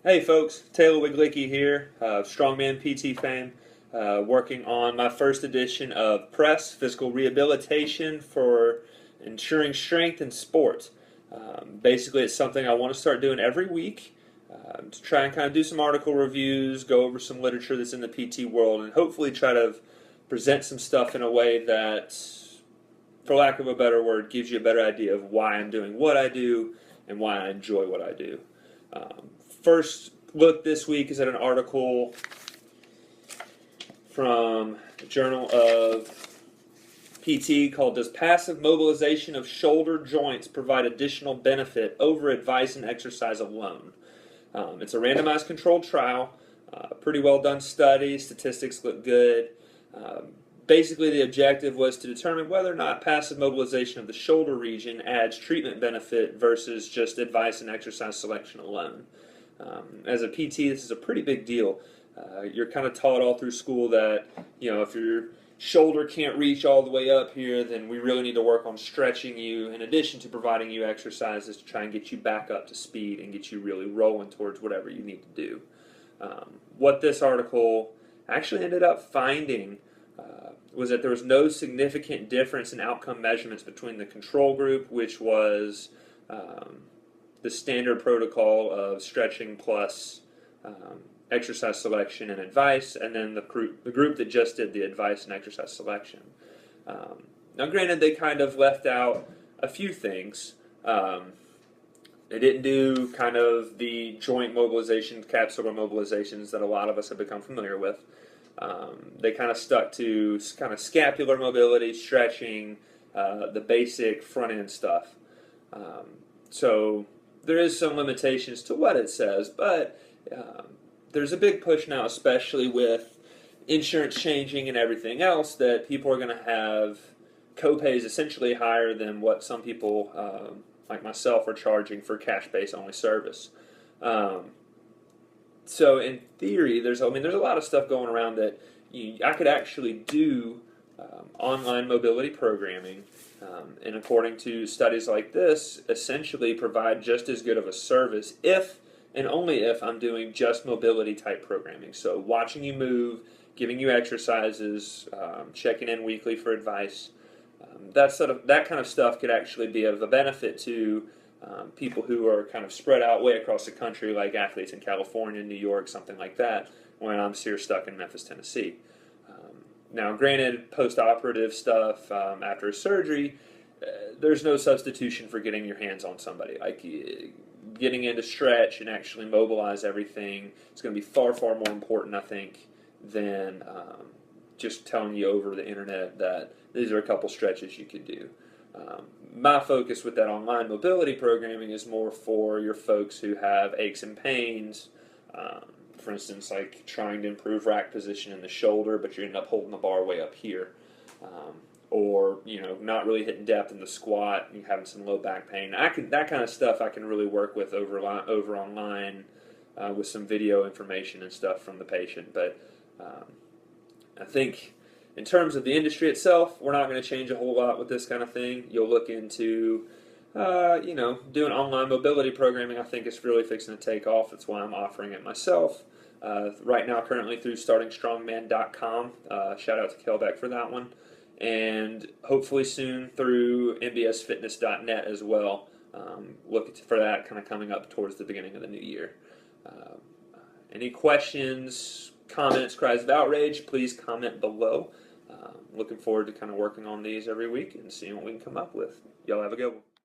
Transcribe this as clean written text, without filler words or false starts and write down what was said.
Hey folks, Taylor Wiglicki here, Strongman PT fame, working on my first edition of PRESS, Physical Rehabilitation for Ensuring Strength in Sport. Basically, it's something I want to start doing every week to try and kind of do some article reviews, go over some literature that's in the PT world, and hopefully try to present some stuff in a way that, for lack of a better word, gives you a better idea of why I'm doing what I do and why I enjoy what I do. First look this week is at an article from the Journal of PT called "Does Passive Mobilization of Shoulder Joints Provide Additional Benefit Over Advice and Exercise Alone?" It's a randomized controlled trial, pretty well done study, statistics look good. Basically, the objective was to determine whether or not passive mobilization of the shoulder region adds treatment benefit versus just advice and exercise selection alone. As a PT, this is a pretty big deal. You're kind of taught all through school that, if your shoulder can't reach all the way up here, then we really need to work on stretching you in addition to providing you exercises to try and get you back up to speed and get you really rolling towards whatever you need to do. What this article actually ended up finding was that there was no significant difference in outcome measurements between the control group, which was the standard protocol of stretching plus exercise selection and advice, and then the group that just did the advice and exercise selection. Now, granted, they kind of left out a few things. They didn't do kind of the joint mobilizations, capsular mobilizations that a lot of us have become familiar with. They kind of stuck to kind of scapular mobility, stretching, the basic front end stuff. So there is some limitations to what it says, but there's a big push now, especially with insurance changing and everything else, that people are going to have copays essentially higher than what some people like myself are charging for cash-based only service. So in theory, there's a lot of stuff going around that I could actually do online mobility programming, and according to studies like this, essentially provide just as good of a service if and only if I'm doing just mobility type programming. So watching you move, giving you exercises, checking in weekly for advice. That kind of stuff could actually be of a benefit to people who are kind of spread out way across the country, like athletes in California, New York, something like that, when I'm here stuck in Memphis, Tennessee. Now, granted, post-operative stuff after a surgery, there's no substitution for getting your hands on somebody. Like getting in to stretch and actually mobilize everything is going to be far, far more important, I think, than just telling you over the internet that these are a couple stretches you could do. My focus with that online mobility programming is more for your folks who have aches and pains, for instance, like trying to improve rack position in the shoulder, but you end up holding the bar way up here, or not really hitting depth in the squat and having some low back pain. That kind of stuff I can really work with over online with some video information and stuff from the patient. But I think in terms of the industry itself, we're not going to change a whole lot with this kind of thing. You'll look into doing online mobility programming. I think it's really fixing to take off. That's why I'm offering it myself. Right now, currently through startingstrongman.com. Shout out to Kelbeck for that one. And hopefully soon through mbsfitness.net as well. Look for that kind of coming up towards the beginning of the new year. Any questions, comments, cries of outrage, please comment below. Looking forward to kind of working on these every week and seeing what we can come up with. Y'all have a good one.